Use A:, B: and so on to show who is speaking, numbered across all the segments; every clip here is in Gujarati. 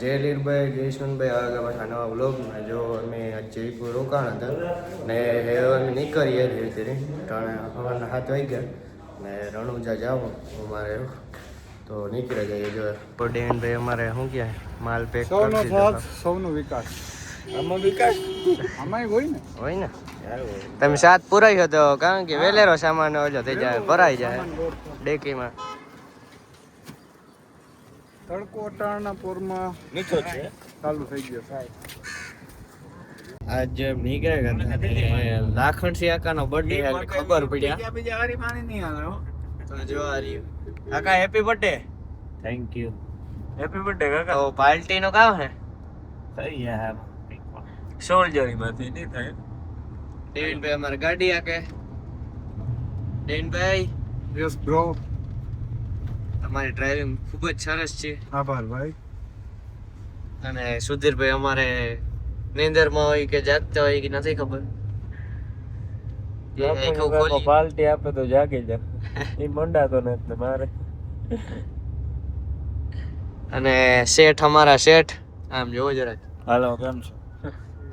A: જય લીરભાઈ, જયશ્વનભાઈ આગળ પાછા નવા વ્લોગમાં. જો અમે જયપુર રોકાણ હતા ને હવે અમે નીકળીએ ધીરે ધીરે. સવારના 7 વાગ્યા ને રણુજા જાવ અમારે તો નીકળી જઈએ. જો ડેનભાઈ અમારે શું કહે માલ પેક કરી દીધો.
B: સૌનો વિકાસ આમાં વિકાસ આમાં હોય ને
A: તમે સાથ પુરાઈ હતો કારણ કે વેલેરો સામાન ઓલો થઈ જાય ભરાઈ જાય ડેકીમાં.
B: તડકો અટાણના પોરમાં નીચો છે ચાલુ થઈ ગયો સાહેબ.
A: આજ નીકળે ગયા લાખણસિંહ કાકાનો બર્થડે ખબર પડ્યા.
B: બીજા વારી પાણી નહીં આવે
A: તો જો આ રહ્યું કાકા, happy birthday.
B: Thank you. Happy birthday કાકા.
A: તો પાર્ટી નો કામ હે
B: સહી યાર
A: સોલ્જરી માંથી નહીં થાય. ડેનભાઈ અમારે ગાડી આકે. ડેનભાઈ
B: યસ બ્રો,
A: તમારી ડ્રાઇવિંગ ખૂબ જ સરસ છે.
B: આભાર ભાઈ.
A: અને સુધીરભાઈ અમારે નીંદરમાં હોય કે જાગતા હોય કે નથી ખબર.
B: પાર્ટી આપે તો જાગી જા. એ મંડાતો નથી મારે.
A: અને શેઠ અમારા શેઠ આમ જોવો જરાક.
B: હાલો કેમ છો?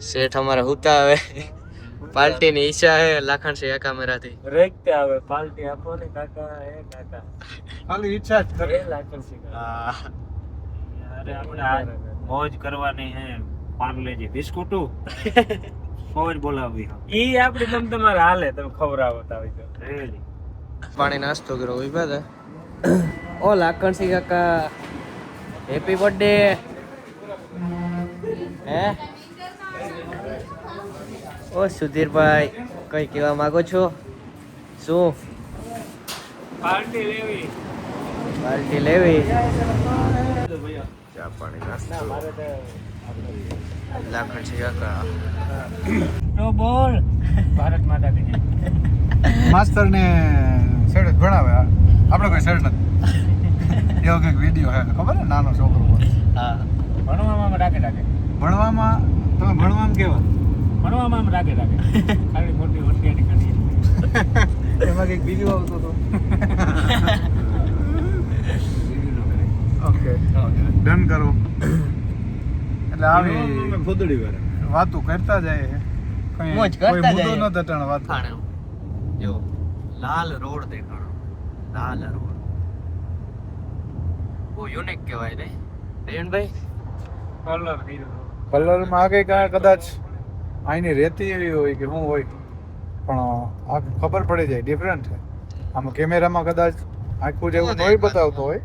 A: શેઠ અમારા હુતા આવે. પાર્ટી ની ઈચ્છા હે લાખણસિંહ કાકા મેરાથી.
B: રેખતે આવે પાર્ટી આપો ને કાકા. એ કાકા ખાલી ઈચ્છા જ કરે લાખણસિંહ કાકા. અરે આપણે મોજ કરવાની હે. પાર્લેજી બિસ્કુટુ મોજ બોલાવી. ઈ આપડી તમ તમારે હાલે તમે ખવરાવો તાવી તો રેલી.
A: પાણી નાસ્તો કર્યો ઉભા હતા. ઓ લાખણસિંહ કાકા હેપી બર્થડે. હે ઓ સુધીરભાઈ કઈ કહેવા માંગો છો? શું
B: પાર્ટી લેવી?
A: પાર્ટી લેવી. ચા પાણી નાસ્તો લાખણસિંહ કાકા.
B: તો બોલ ભારત માતા કી જય. માસ્ટર ને સેડ ભણાવે, આપણે કોઈ સેડ નથી. એવો કંઈક વિડીયો હે ખબર ને, નાનો છોકરો.
A: હા
B: ભણવામાં ડાકે ભણવામાં તમે ભણવામાં કેવા? ભણવામાં આમ ડાકે ખાલી મોટી હોશિયારી કરી. એમાં કંઈક બીજું આવતું હતું. ઓકે ડન કરો. એટલે આવી ખોદડી વાતો કરતા જાય.
A: મોજ કરતા જાય.
B: ન દટાણ વાત.
A: જો લાલ રોડ દેખાણો. લાલ રોડ બહુ યુનિક કહેવાય ને રેણભાઈ.
B: કલરમાં આગે કાંઈ કદાચ આની રેતી એવી હોય કે શું હોય, પણ આ ખબર પડી જાય ડિફરન્ટ છે. આમાં કેમેરામાં કદાચ આખું જેવું નહીં બતાવતો હોય.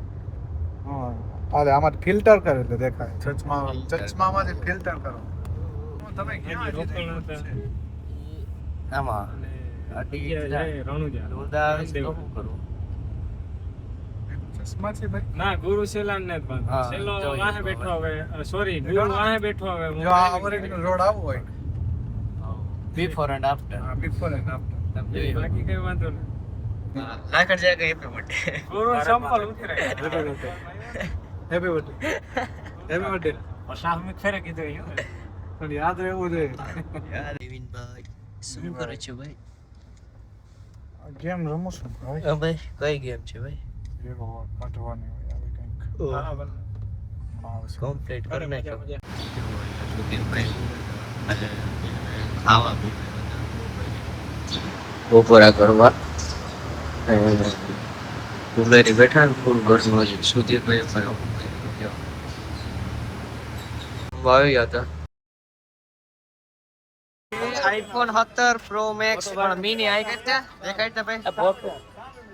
B: હા આમાં ફિલ્ટર કરે એટલે દેખાય. ચશ્મામાં જે ફિલ્ટર કરો તમે
A: આમાં
B: ચશ્મા છે ભાઈ. ના ગુરુ સેલાન ને સેલો વાહે બેઠો હવે. સોરી ગુરુ વાહે બેઠો હવે. જો આ અમરેલી રોડ આવું હોય
A: before and after.
B: Before and after બાકી કઈ વાંધો નહીં.
A: લાખણ જાય હેપી બર્થડે.
B: ગુરુ સંપલ ઉતરે. Happy birthday. Happy birthday. સાહમિક ફેરે કીધું પણ યાદ રહેવું જોઈએ.
A: દેવિનભાઈ શું કરે છે ભાઈ?
B: ગેમ રમું છું ભાઈ.
A: ભાઈ કઈ ગેમ છે ભાઈ?
B: એવો કાઢવાની હોય આવી કંઈક.
A: કમ્પ્લીટ કરી નાખ્યો. ખાવા બપોરા કરવા ઉમેરી બેઠા ને ફૂલ ઘરમાં સુધી આવી હતા. આઈફોન 17 પ્રો મેક્સ પણ મિની આઈ કરતા દેખાડતા ભાઈ.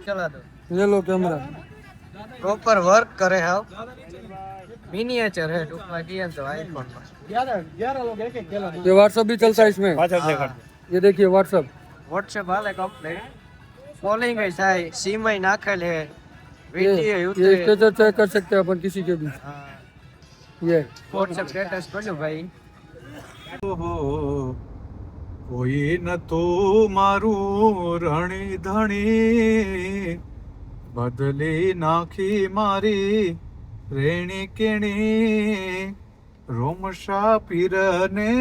A: ચલો તો
B: યેલો કેમેરા
A: प्रॉपर वर्क करे है. मिनिएचर है टूकमा किया तो आईफोन में
B: 11 लोग एक खेला. ये व्हाट्सएप भी चलता है इसमें. ये देखिए व्हाट्सएप.
A: व्हाट्सएप वाले कंप्लीट कॉलिंग है साई सिम ही नाखेल है. वीडियो
B: ये स्टेटस चेक कर सकते हैं अपन किसी के भी. ये
A: व्हाट्सएप स्टेटस खोलो भाई.
B: ओहो कोई न तो मारू रणी धणी बदली नाखी मारी रेणी केणी रोमशा पीरने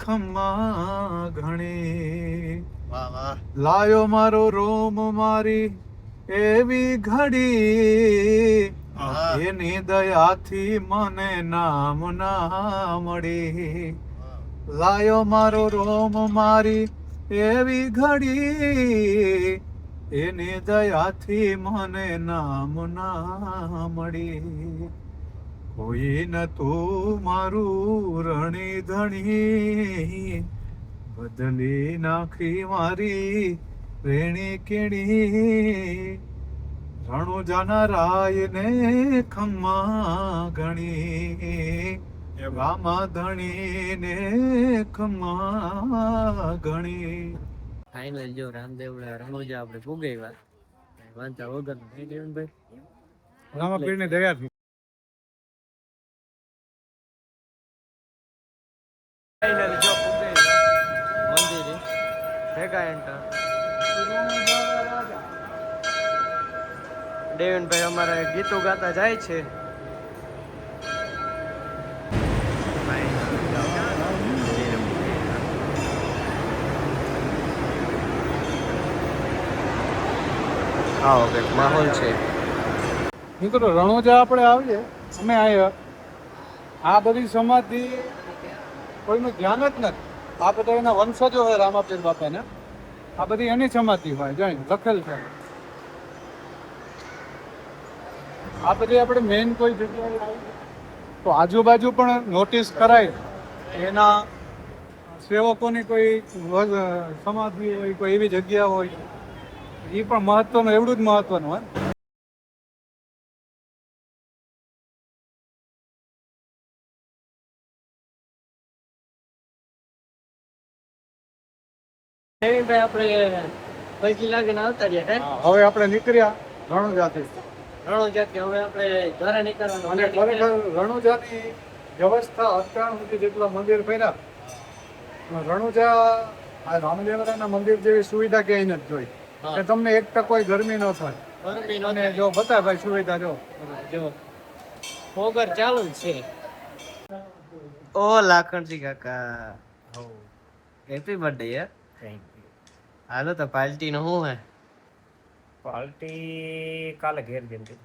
B: खम्मा घणी.
A: वाह वाह.
B: लायो मारो रोम मारी एवी घड़ी એની દયાથી મને નામ ના મળી, લાયો મારો રોમ મારી એવી ઘડી, એની દયાથી મને નામ ના મળી, કોઈ ન તું મારું રણી ધણી, બદલી નાખી મારી રેણી કેણી, રણુજાના રાય ને ખમ્મા ગણી, રામા ધણી ને ખમ્મા ગણી.
A: ફાઇનલ જો રામદેવડા રણુજા આપણે ફુગાવ્યા વાંચા વગર થઈ ગયું ભાઈ.
B: રામાપીર ની દયાથી
A: ફાઇનલ જો ફુગાવ્યા મંદિરે ભેગા એન્ટર. દેવનભાઈ અમારા ગીતો ગાતા જાય છે. આવો કંઈક માહોલ છે.
B: મિત્રો રણુજા આપણે આવીએ, અમે આવ્યા, આ બધી સમાધિ કોઈનું ધ્યાન જ નથી. આ બધા એના વંશજો હોય રામાપીર બાપાને, આ બધી એની સમાધિ હોય જોઈ લખેલ છે. આ બધી આપણે મેઇન કોઈ જગ્યાએ આવી તો આજુબાજુ પણ નોટિસ કરાય, એના સેવકોની કોઈ સમાધિ હોય, કોઈ એવી જગ્યા હોય, એ પણ મહત્વનું, એવડું જ મહત્વનું હોય.
A: આપણે પૈકી લાગીને આવતા રહ્યા
B: હવે આપણે નીકળ્યા રણુજાથી,
A: રણુજાથી હવે આપણે ઘરે નીકળવાનું.
B: અને ખરેખર રણુજાની વ્યવસ્થા અત્યાર સુધી જેટલા મંદિર ફર્યા, રણુજા આ રામદેવરાના મંદિર જેવી સુવિધા ક્યાંય નથી જોઈ કે તમને એક ટકોય ગરમી ન થાય. અને જો બતા ભાઈ સુવિધા જો
A: ફોગર ચાલુ જ છે. ઓ લાખણજી કાકા, હેપી બર્થડે યાર. હાલો તો પાર્ટી નો શું હે?
C: પાર્ટી કાલે ઘેર ગઈ.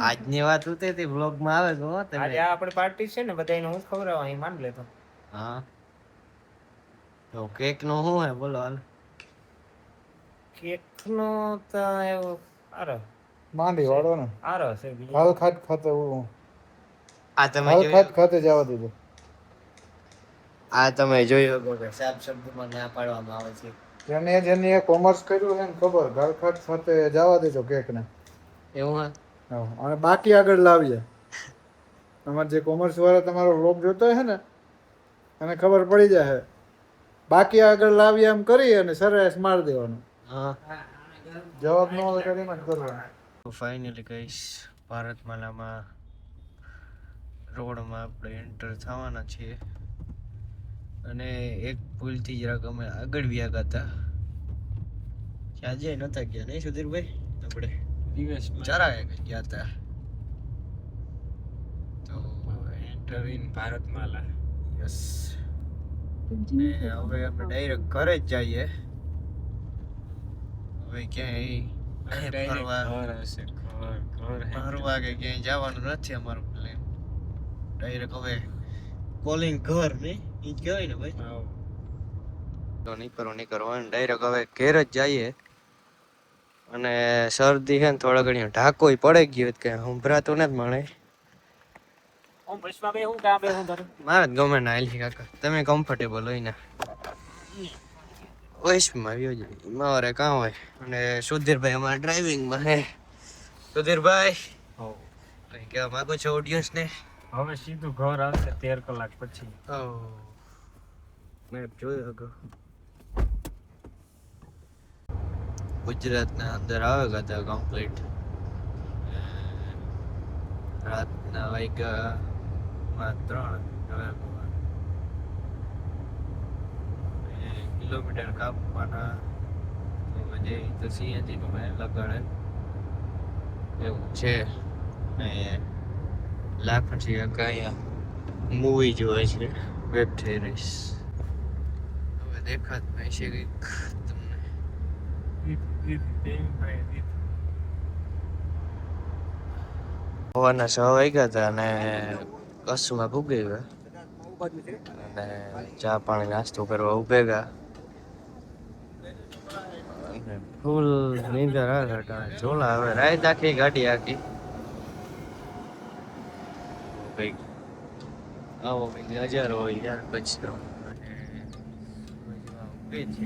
A: આજની વાત ઉતે તે વ્લોગ માં આવે તો
C: આજે આ આપણી પાર્ટી છે ને, બધાને હું ખવડાવવા અહીં માન લેતો.
A: હા તો કેક નો શું હે બોલો હાલ.
C: કેક નો તો એવો આરો
B: માંડી વાળો ને
C: આરો છે બીજો.
B: હાલ ખાટ ખાતે
A: આ તમે
B: હાલ
A: જોયું,
B: ખાટ ખાતે જવા દીધું.
A: આ તમે જોયું હકો કે સાફ શબ્દમાં ના પાડવામાં આવે છે.
B: જેને કોમર્સ કર્યું છે ને ખબર, ઘર ખાટ ખાતે જવા દેજો કેક ને.
A: એવું હે?
B: હા, અને બાકી આગળ લાવીએ. તમારે જે કોમર્સ વાળા તમારો વ્લોગ જોતો હોય ને એને ખબર પડી જાય. બાકી આગળ લાવીએ એમ કરી અને સરસ માર દેવાનું.
A: હા
B: જવાબ ન આવે કરીને જ કરવાનું.
A: ફાઇનલી ગઈશ ભારતમાલામાં રોડમાં આપણે એન્ટર થવાના છીએ. અને એક ભૂલથી જરાક અમે આગળ વ્યાગા હતા, ત્યાં જઈ નતા ગયા નહીં સુધીરભાઈ? આપણે
C: દિવસ
A: જરા ગયા હતા તો
C: એન્ટર ઇન ભારતમાલા.
A: યસ. ને હવે આપણે ડાયરેક્ટ ઘરે જ જઈએ. હવે ક્યાંય ફરવા
C: ઘર હશે, ઘર
A: ફરવા કે ક્યાંય જવાનું નથી અમારું પ્લાન. ડાયરેક્ટ હવે કોલિંગ ઘર નહીં ઈ જ કહેવાય ને ભાઈ. તો નીકળવાનું ડાયરેક્ટ હવે ઘેર જ જઈએ. અને શરદી છે ને થોડા ઘણી ઢાકોય પડી ગયો કે સંભળાતું નથી મળે.
C: હું બસમાં બે હું કામ બે હું ધરું.
A: મારે જ ગમે ના હાલી કાકા, તમે કમ્ફર્ટેબલ હોય ને વૈશમાં આવ્યો જ મારે કાં હોય. અને સુધીરભાઈ અમારા ડ્રાઇવિંગમાં હે. સુધીરભાઈ કંઈ કહેવા માંગો છો ઓડિયન્સને?
C: હવે સીધું ઘર આવશે 13 કલાક પછી.
A: મેપ જોયો હતો. ગુજરાતના અંદર આવે હતા કમ્પ્લીટ. રાતના વાગ્યા 3 કિલોમીટર કાપવાના તો જે તો સીએનજી નું મેં લગાડે એવું છે. ને લાખણજી કાકા અહીંયા મૂવી જોવે છે, વેબ સિરીઝ. હવે દેખાત ભાઈ છે કંઈક તમને. સવારના 6 વાગ્યા હતા અને કચ્છમાં પૂગી ગયા અને ચા પાણી નાસ્તો કરવા ઉભેગા અને ફૂલ નીંદર આવે ઝોલા હવે રાત આખી ગાડી આખી કંઈક આવો કંઈક નજારો હોય યાર કચ્છનો અને ઉભે છે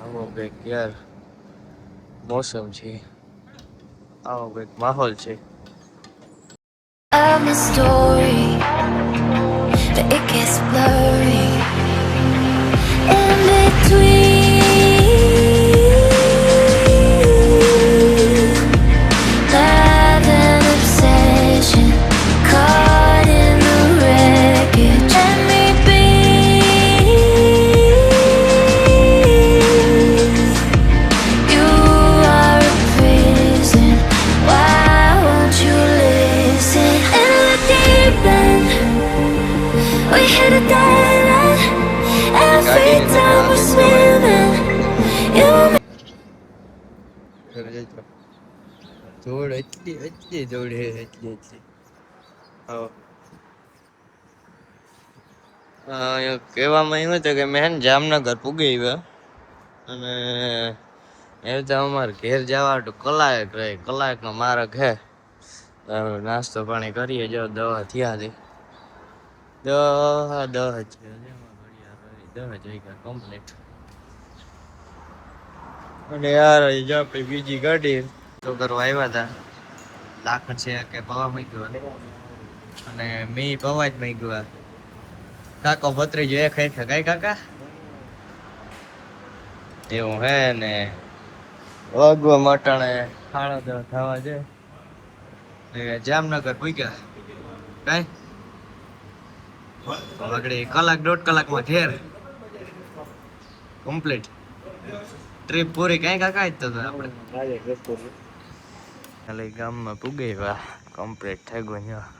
A: આવો કંઈક યાર મોસમ છે આવો કંઈક માહોલ છે
D: I'm a story, but it gets blurry in between love and obsession, caught in the wreckage. Let me be. You are a prison. Why won't you listen? In the deep end, we hit a dead end. Every time we're swimming, you
A: ધૂળ એટલી ધૂળ હે એટલી કહેવામાં એવું હતું કે મેં જામનગર પૂગી ગયા અને એ તો અમારે ઘેર જવા તો કલાકનો માર્ગ હે નાસ્તો પાણી કરીએ જો દવા થયા હતી 10 વાગ્યા કમ્પ્લીટ અને યાર જો આપણી બીજી ગાડી તો કરવા આવ્યા હતા લાખન છે કે પવા મૂક્યો અને મેં પવા જ મૂક્યો કાકો ભત્રીજો એ ખાઈ કઈ કાકા એવું હે ને વાગવા મટાણે 10:30 થવા છે જામનગર પૂગ્યા કઈ આગળ કલાક 1.5 કલાકમાં ઘેર કમ્પ્લીટ ટ્રીપ પૂરી કઈ કાકા તો આપણે ખાલી ગામમાં પૂગી ગયા કમ્પ્લીટ થઈ ગયું અહીંયા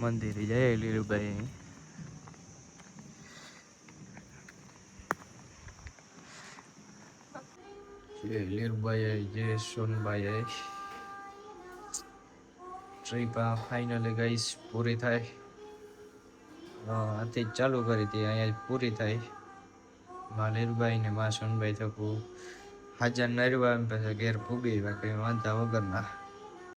A: મંદિરે જઈએ લીલુભાઈ લીલુભાઈ જય સોનભાઈ ટ્રીપ ફાઇનલી ગાઈસ પૂરી થાય આથી જ ચાલુ કરી હતી અહીંયા પૂરી થાય માં લીલુભાઈ ને માં સોનભાઈ થકું હાજર નરવા પછી ઘેર પૂગી કઈ વાંધા વગરના